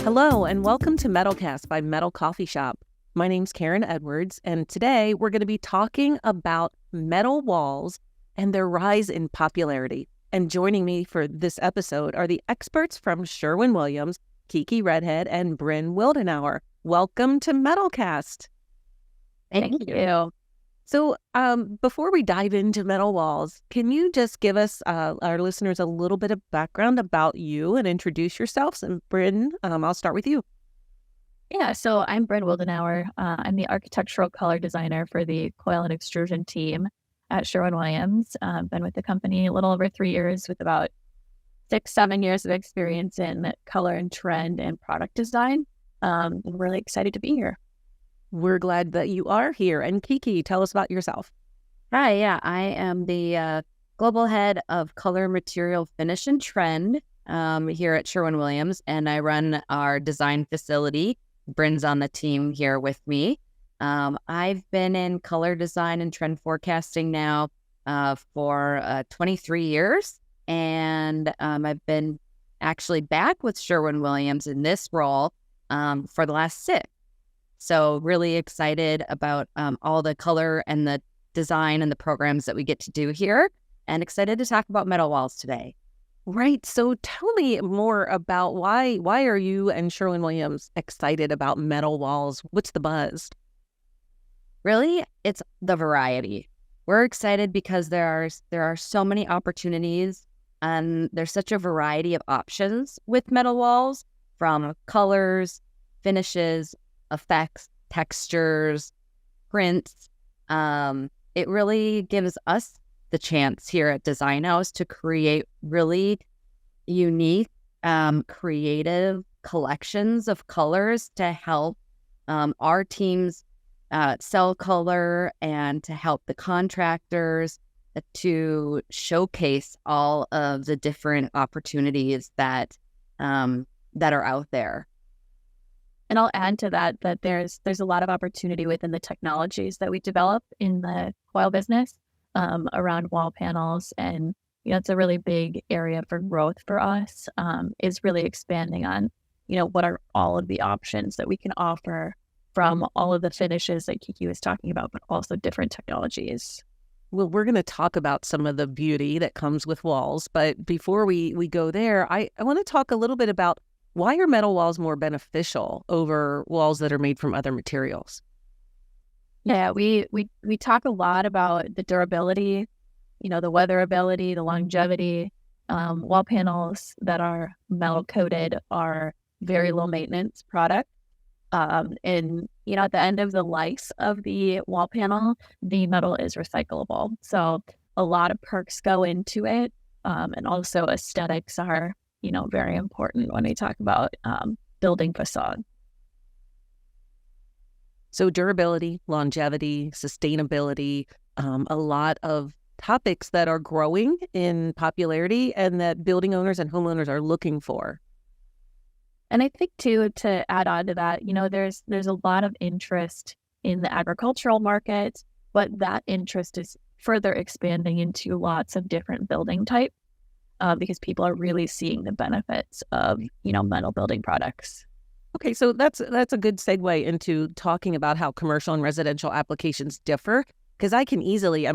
Hello, and welcome to MetalCast by Metal Coffee Shop. My name's Karen Edwards, and today we're going to be talking about metal walls and their rise in popularity. And joining me for this episode are the experts from Sherwin-Williams, Kiki Redhead, and Brynn Wildenauer. Welcome to MetalCast. Thank you. So before we dive into metal walls, can you just give us, our listeners, a little bit of background about you and introduce yourselves? And Brynn, I'll start with you. Yeah, so I'm Brynn Wildenauer. I'm the architectural color designer for the coil and extrusion team at Sherwin-Williams. Been with the company a little over 3 years with about 6-7 years of experience in color and trend and product design. I'm really excited to be here. We're glad that you are here. And Kiki, tell us about yourself. Hi, yeah, I am the global head of color, material, finish, and trend here at Sherwin-Williams, and I run our design facility. Brynn's on the team here with me. I've been in color design and trend forecasting now for 23 years, and I've been actually back with Sherwin-Williams in this role for the last 6. So really excited about all the color and the design and the programs that we get to do here, and excited to talk about metal walls today. Right. So tell me more about why are you and Sherwin-Williams excited about metal walls? What's the buzz? Really, it's the variety. We're excited because there are so many opportunities, and there's such a variety of options with metal walls, from colors, finishes, effects, textures, prints. It really gives us the chance here at Design House to create really unique, creative collections of colors to help our teams sell color, and to help the contractors to showcase all of the different opportunities that are out there. And I'll add to that there's a lot of opportunity within the technologies that we develop in the coil business around wall panels. And it's a really big area for growth for us, is really expanding on, what are all of the options that we can offer from all of the finishes that Kiki was talking about, but also different technologies. Well, we're going to talk about some of the beauty that comes with walls. But before we go there, I want to talk a little bit about why are metal walls more beneficial over walls that are made from other materials? Yeah, we talk a lot about the durability, the weatherability, the longevity. Wall panels that are metal coated are very low maintenance product. And at the end of the life of the wall panel, the metal is recyclable. So a lot of perks go into it. And also aesthetics are very important when we talk about building facade. So durability, longevity, sustainability, a lot of topics that are growing in popularity and that building owners and homeowners are looking for. And I think too, to add on to that, there's a lot of interest in the agricultural market, but that interest is further expanding into lots of different building types. Because people are really seeing the benefits of, metal building products. Okay, so that's a good segue into talking about how commercial and residential applications differ. Because I can easily,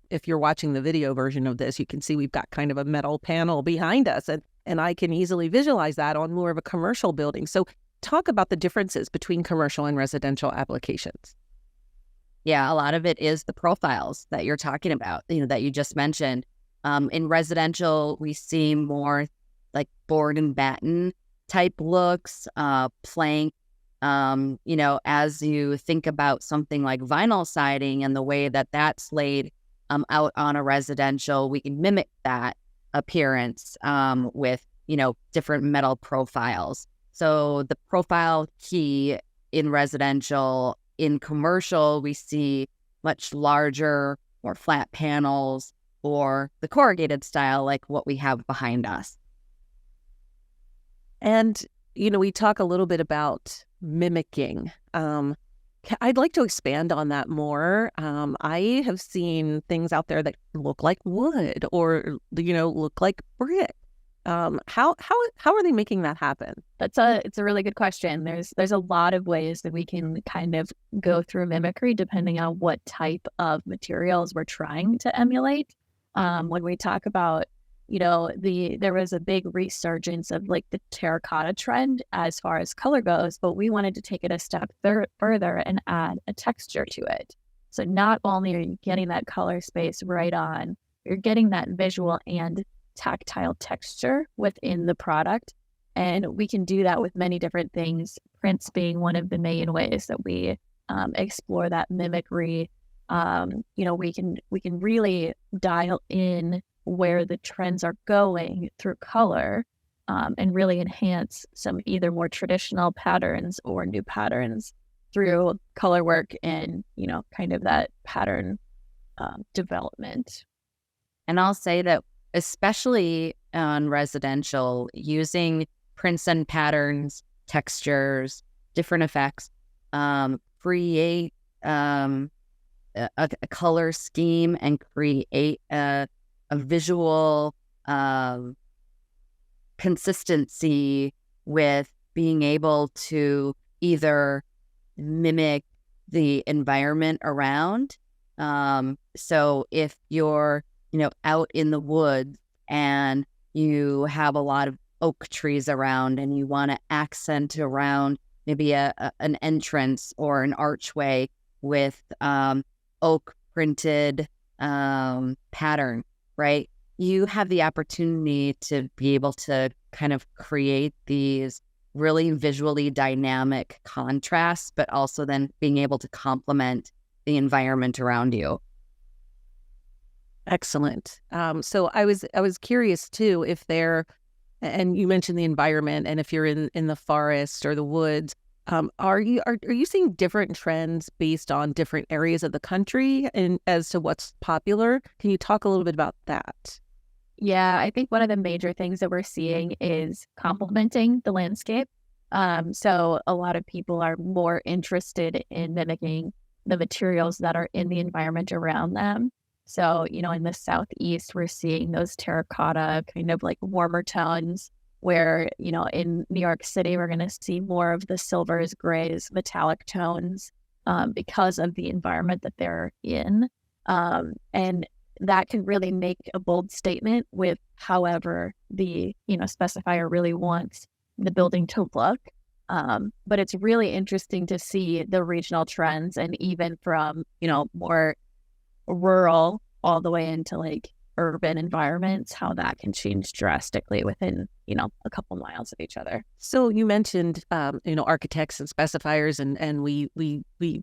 if you're watching the video version of this, you can see we've got kind of a metal panel behind us, and I can easily visualize that on more of a commercial building. So talk about the differences between commercial and residential applications. Yeah, a lot of it is the profiles that you're talking about, that you just mentioned. In residential, we see more like board and batten type looks, plank. As you think about something like vinyl siding and the way that that's laid out on a residential, we can mimic that appearance with, different metal profiles. So the profile key in residential. In commercial, we see much larger, more flat panels, or the corrugated style like what we have behind us. And, we talk a little bit about mimicking. I'd like to expand on that more. I have seen things out there that look like wood or, look like brick. How are they making that happen? It's a really good question. There's a lot of ways that we can kind of go through mimicry depending on what type of materials we're trying to emulate. When we talk about, there was a big resurgence of like the terracotta trend as far as color goes, but we wanted to take it a step further and add a texture to it. So not only are you getting that color space right on, you're getting that visual and tactile texture within the product. And we can do that with many different things, prints being one of the main ways that we explore that mimicry. We can really dial in where the trends are going through color and really enhance some either more traditional patterns or new patterns through color work and, kind of that pattern development. And I'll say that especially on residential, using prints and patterns, textures, different effects, create a color scheme and create a visual consistency with being able to either mimic the environment around. So if you're, out in the woods and you have a lot of oak trees around and you want to accent around maybe an entrance or an archway with oak printed pattern, right? You have the opportunity to be able to kind of create these really visually dynamic contrasts, but also then being able to complement the environment around you. Excellent. So I was curious too, if they're, and you mentioned the environment, and if you're in the forest or the woods, are you seeing different trends based on different areas of the country and as to what's popular? Can you talk a little bit about that? Yeah, I think one of the major things that we're seeing is complementing the landscape. So a lot of people are more interested in mimicking the materials that are in the environment around them. So, in the Southeast, we're seeing those terracotta kind of like warmer tones where, in New York City, we're going to see more of the silvers, grays, metallic tones because of the environment that they're in. And that can really make a bold statement with however the, specifier really wants the building to look. But it's really interesting to see the regional trends and even from, more rural all the way into like urban environments, how that can change drastically within, a couple miles of each other. So you mentioned, architects and specifiers, and we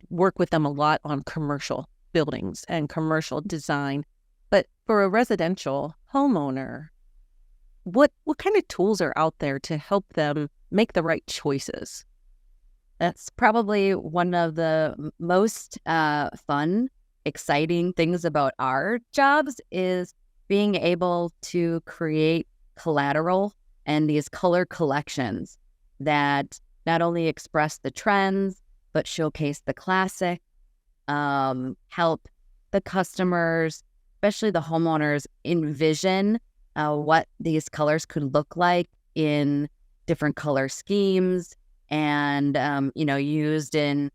work with them a lot on commercial buildings and commercial design. But for a residential homeowner, what kind of tools are out there to help them make the right choices? That's probably one of the most fun, exciting things about our jobs is being able to create collateral and these color collections that not only express the trends, but showcase the classic, help the customers, especially the homeowners, envision what these colors could look like in different color schemes and, used in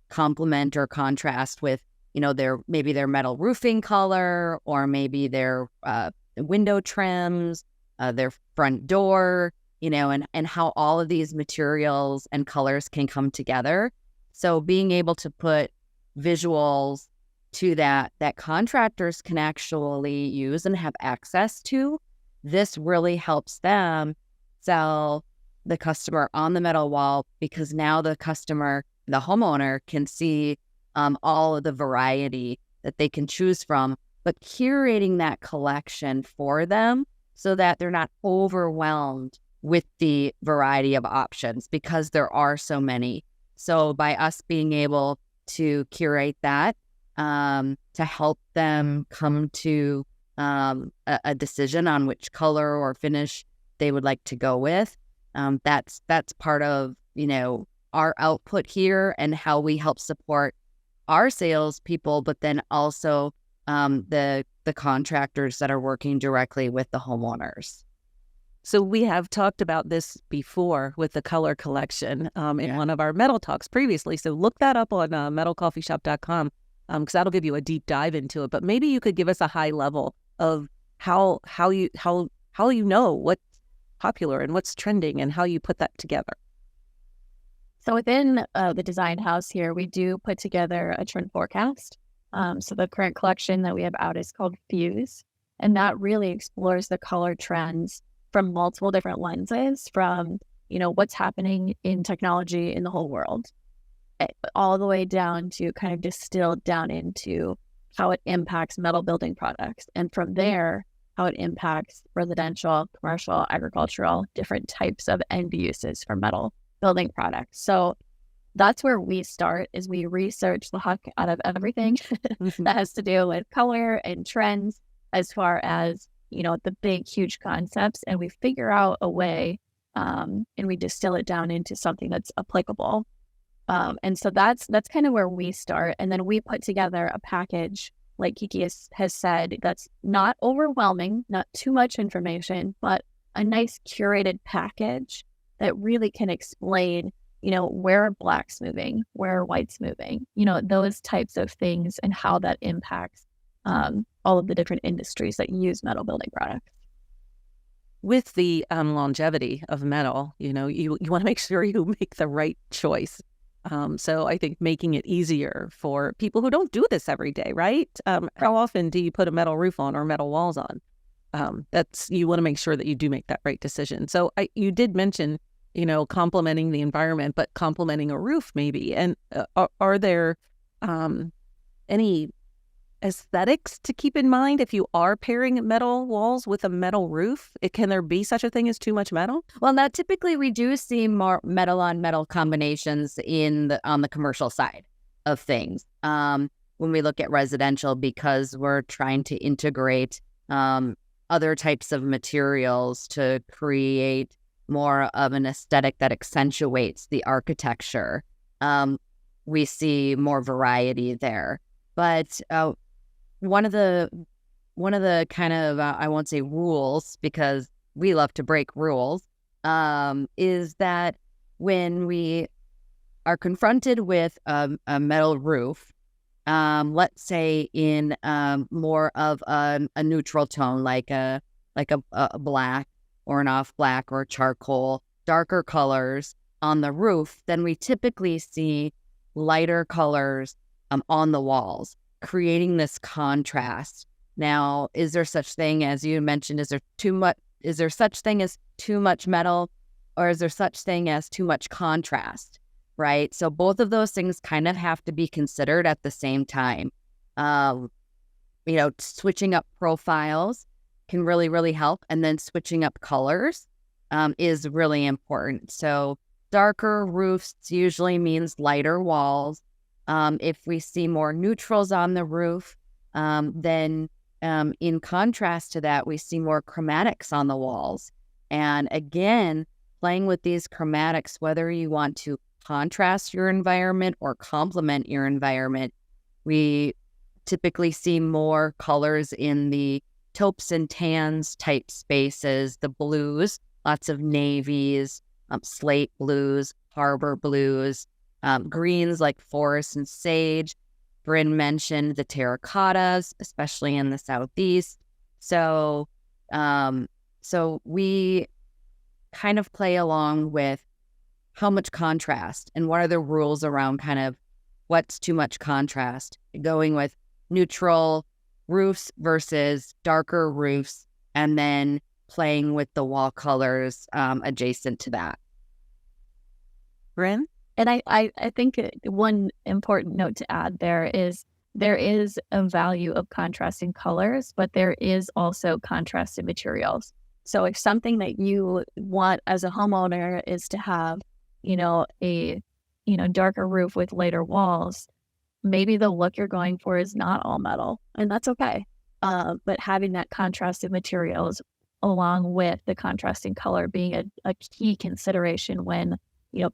complement or contrast with, their metal roofing color or maybe their window trims, their front door, and how all of these materials and colors can come together. So being able to put visuals to that contractors can actually use and have access to, this really helps them sell the customer on the metal wall because now the customer, the homeowner, can see all of the variety that they can choose from, but curating that collection for them so that they're not overwhelmed with the variety of options because there are so many. So by us being able to curate that to help them come to a decision on which color or finish they would like to go with, that's part of, our output here and how we help support our salespeople, but then also the contractors that are working directly with the homeowners. So we have talked about this before with the color collection in one of our metal talks previously. So look that up on metalcoffeeshop.com because that'll give you a deep dive into it. But maybe you could give us a high level of how you know what's popular and what's trending and how you put that together. So within the design house here, we do put together a trend forecast. So the current collection that we have out is called Fuse, and that really explores the color trends from multiple different lenses, from, what's happening in technology in the whole world, all the way down to kind of distilled down into how it impacts metal building products. And from there, how it impacts residential, commercial, agricultural, different types of end uses for metal building products. So that's where we start, is we research the heck out of everything that has to do with color and trends, as far as, the big, huge concepts, and we figure out a way, and we distill it down into something that's applicable. And so that's kind of where we start. And then we put together a package, like Kiki has said, that's not overwhelming, not too much information, but a nice curated package that really can explain, where black's moving, where white's moving, those types of things, and how that impacts all of the different industries that use metal building products. With the longevity of metal, you want to make sure you make the right choice. So I think making it easier for people who don't do this every day, right? How often do you put a metal roof on or metal walls on? You want to make sure that you do make that right decision. So you did mention, complementing the environment, but complementing a roof maybe. And are there any aesthetics to keep in mind if you are pairing metal walls with a metal roof? Can there be such a thing as too much metal? Well, now typically we do see more metal on metal combinations on the commercial side of things. When we look at residential, because we're trying to integrate other types of materials to create more of an aesthetic that accentuates the architecture, we see more variety there. But one of the kind of I won't say rules, because we love to break rules, is that when we are confronted with a metal roof, let's say in more of a neutral tone, like a black or an off black or charcoal, darker colors on the roof, then we typically see lighter colors on the walls, creating this contrast. Now, is there such thing, as you mentioned, is there such thing as too much metal, or is there such thing as too much contrast, right? So both of those things kind of have to be considered at the same time. Switching up profiles can really, really help. And then switching up colors is really important. So darker roofs usually means lighter walls. If we see more neutrals on the roof, then in contrast to that, we see more chromatics on the walls. And again, playing with these chromatics, whether you want to contrast your environment or complement your environment, we typically see more colors in the taupes and tans type spaces, the blues, lots of navies, slate blues, harbor blues, greens like forest and sage. Brynn mentioned the terracottas, especially in the Southeast. So we kind of play along with how much contrast and what are the rules around kind of what's too much contrast, going with neutral roofs versus darker roofs, and then playing with the wall colors adjacent to that. Brynn? And I think one important note to add there is a value of contrasting colors, but there is also contrasted materials. So if something that you want as a homeowner is to have, a darker roof with lighter walls, maybe the look you're going for is not all metal, and that's okay. But having that contrasted materials along with the contrasting color being a key consideration when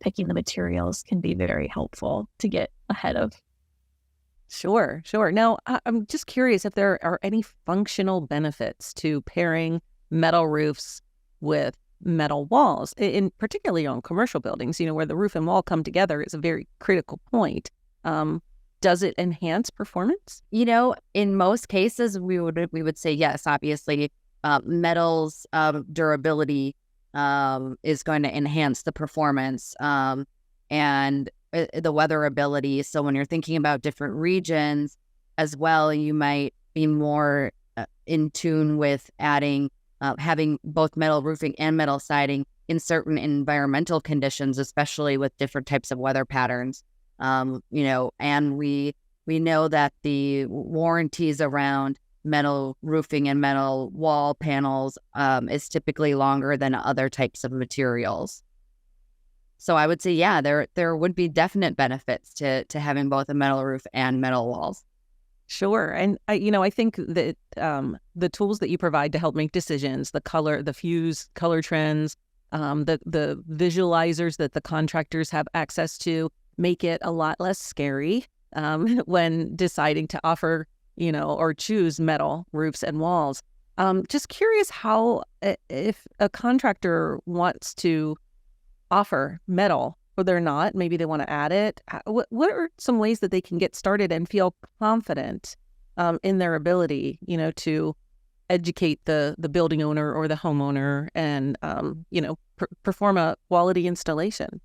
picking the materials can be very helpful to get ahead of. Sure, sure. Now, I'm just curious if there are any functional benefits to pairing metal roofs with metal walls, particularly on commercial buildings, where the roof and wall come together is a very critical point. Does it enhance performance? In most cases, we would say yes. Obviously, metal's durability is going to enhance the performance and the weatherability. So when you're thinking about different regions as well, you might be more in tune with having both metal roofing and metal siding in certain environmental conditions, especially with different types of weather patterns. And we know that the warranties around metal roofing and metal wall panels is typically longer than other types of materials. So I would say, yeah, there would be definite benefits to having both a metal roof and metal walls. Sure. And I think that the tools that you provide to help make decisions, the fuse color trends, the visualizers that the contractors have access to make it a lot less scary when deciding to offer, or choose metal roofs and walls. Just curious how, if a contractor wants to offer metal, or they're not, maybe they want to add it. What are some ways that they can get started and feel confident in their ability, to educate the building owner or the homeowner and, perform a quality installation?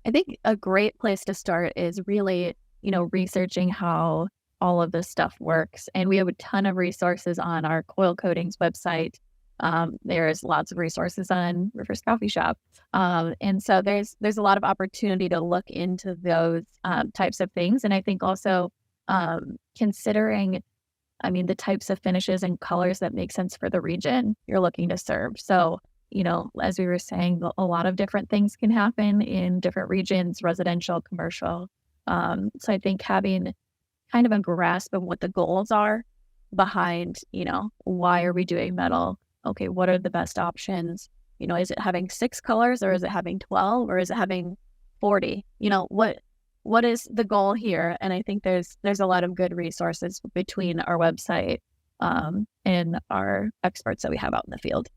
I think a great place to start is really, researching how all of this stuff works. And we have a ton of resources on our coil coatings website. There's lots of resources on River's Coffee Shop. And so there's a lot of opportunity to look into those types of things. And I think also considering, the types of finishes and colors that make sense for the region you're looking to serve. So, as we were saying, a lot of different things can happen in different regions, residential, commercial. So I think having kind of a grasp of what the goals are behind, why are we doing metal? Okay, what are the best options? Is it having 6 colors, or is it having 12, or is it having 40? What is the goal here? And I think there's a lot of good resources between our website and our experts that we have out in the field.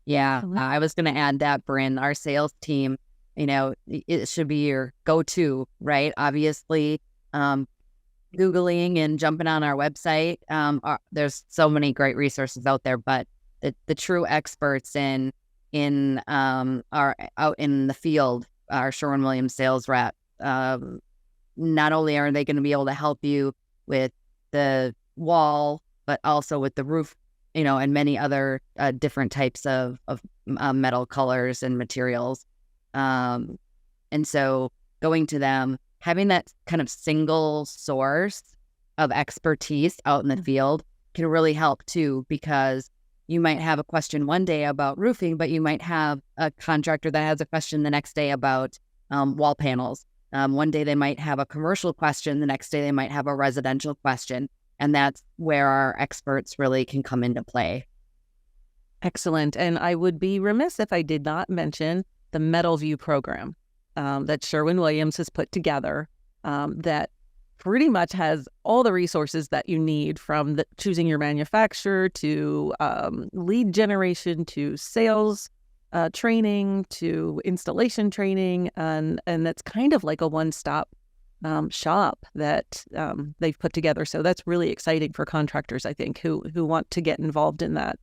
Yeah, I was going to add that, Brynn, our sales team, it should be your go-to, right? Obviously, Googling and jumping on our website, there's so many great resources out there, but the true experts in our out in the field, our Sherwin-Williams sales rep, not only are they going to be able to help you with the wall, but also with the roof, and many other different types of metal colors and materials. And so going to them, having that kind of single source of expertise out in the field can really help too, because you might have a question one day about roofing, but you might have a contractor that has a question the next day about wall panels. One day they might have a commercial question, the next day they might have a residential question. And that's where our experts really can come into play. Excellent. And I would be remiss if I did not mention the Metal View program that Sherwin-Williams has put together that pretty much has all the resources that you need, from choosing your manufacturer to lead generation to sales training to installation training. And that's kind of like a one-stop shop that they've put together. So that's really exciting for contractors, I think, who want to get involved in that.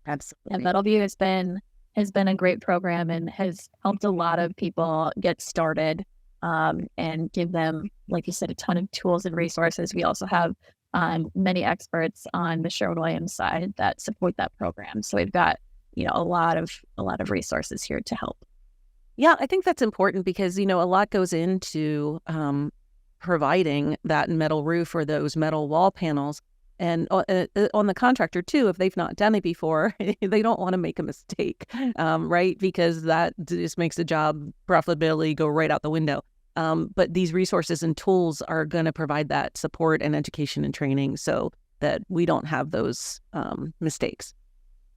Absolutely. And Metal View has been a great program and has helped a lot of people get started and give them, like you said, a ton of tools and resources. We also have many experts on the Sherwin-Williams side that support that program. So we've got, a lot of resources here to help. Yeah, I think that's important because, a lot goes into providing that metal roof or those metal wall panels. And on the contractor, too, if they've not done it before, they don't want to make a mistake, right? Because that just makes the job profitability go right out the window. But these resources and tools are going to provide that support and education and training so that we don't have those mistakes.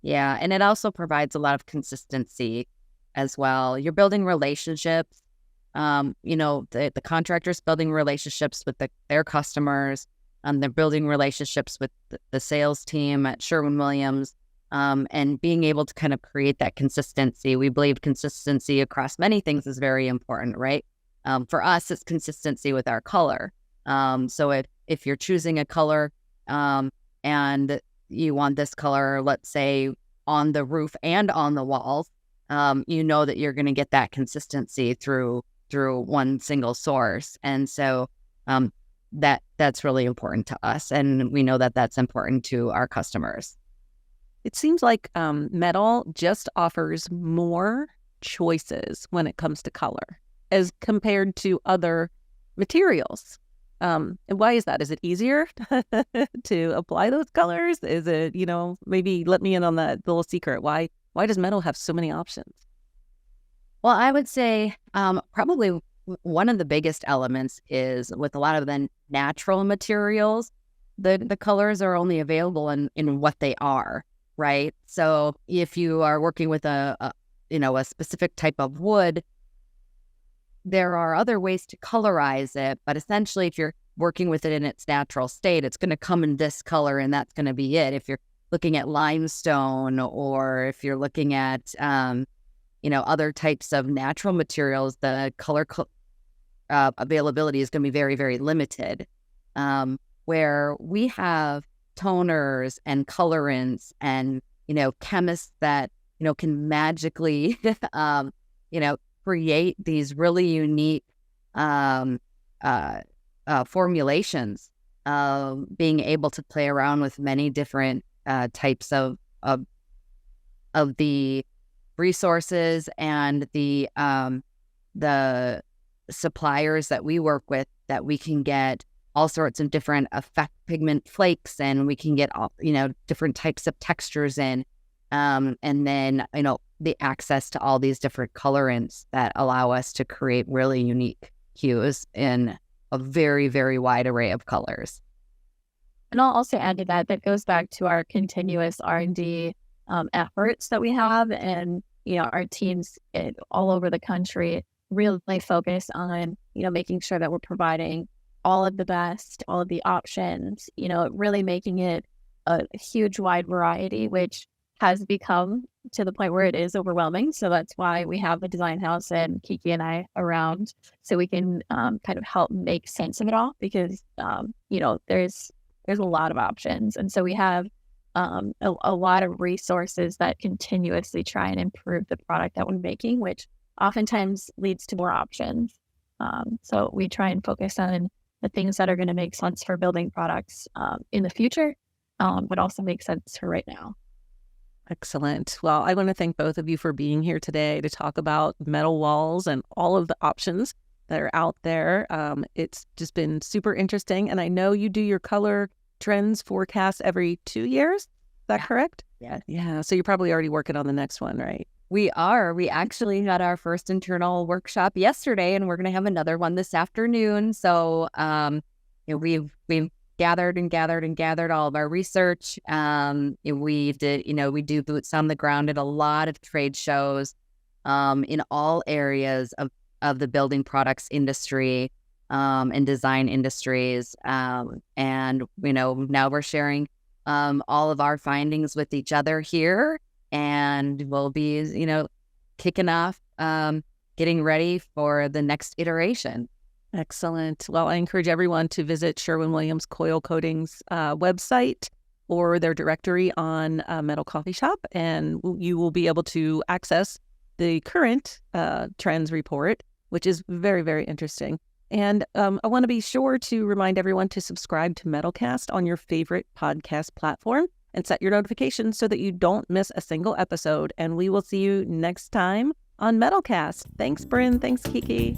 Yeah, and it also provides a lot of consistency as well. You're building relationships The contractors building relationships with their customers. They're building relationships with the sales team at Sherwin-Williams, and being able to kind of create that consistency. We believe consistency across many things is very important, right? For us, it's consistency with our color. So if you're choosing a color and you want this color, let's say on the roof and on the walls, you know that you're going to get that consistency through one single source. And so that's really important to us. And we know that that's important to our customers. It seems like metal just offers more choices when it comes to color as compared to other materials. And why is that? Is it easier to apply those colors? Is it, maybe let me in on that little secret. Why does metal have so many options? Well, I would say probably one of the biggest elements is with a lot of the natural materials, the colors are only available in what they are, right? So if you are working with a specific type of wood, there are other ways to colorize it, but essentially if you're working with it in its natural state, it's going to come in this color and that's going to be it. If you're looking at limestone, or if you're looking at other types of natural materials, the color availability is going to be very, very limited. Where we have toners and colorants and chemists that can magically create these really unique formulations, being able to play around with many different types of the resources and the suppliers that we work with, that we can get all sorts of different effect pigment flakes, and we can get all different types of textures in, and then the access to all these different colorants that allow us to create really unique hues in a very, very wide array of colors. And I'll also add to that goes back to our continuous R&D efforts that we have, and our teams all over the country really focus on making sure that we're providing all of the best, all of the options, really making it a huge wide variety, which has become to the point where it is overwhelming. So that's why we have the design house and Kiki and I around, so we can kind of help make sense of it all, because there's a lot of options, and so we have a lot of resources that continuously try and improve the product that we're making, which oftentimes leads to more options. So we try and focus on the things that are going to make sense for building products in the future, but also make sense for right now. Excellent. Well, I want to thank both of you for being here today to talk about metal walls and all of the options that are out there. It's just been super interesting. And I know you do your color trends forecasts every 2 years. Is that correct? Yeah. Yeah. So you're probably already working on the next one, right? We are. We actually had our first internal workshop yesterday, and we're going to have another one this afternoon. So we've gathered all of our research. We do boots on the ground at a lot of trade shows in all areas of the building products industry and design industries. And now we're sharing all of our findings with each other here, and we'll be kicking off getting ready for the next iteration. Excellent. Well, I encourage everyone to visit Sherwin-Williams Coil Coatings website or their directory on Metal Coffee Shop, and you will be able to access the current trends report, which is very, very interesting. And I want to be sure to remind everyone to subscribe to MetalCast on your favorite podcast platform and set your notifications so that you don't miss a single episode. And we will see you next time on MetalCast. Thanks, Brynn. Thanks, Kiki.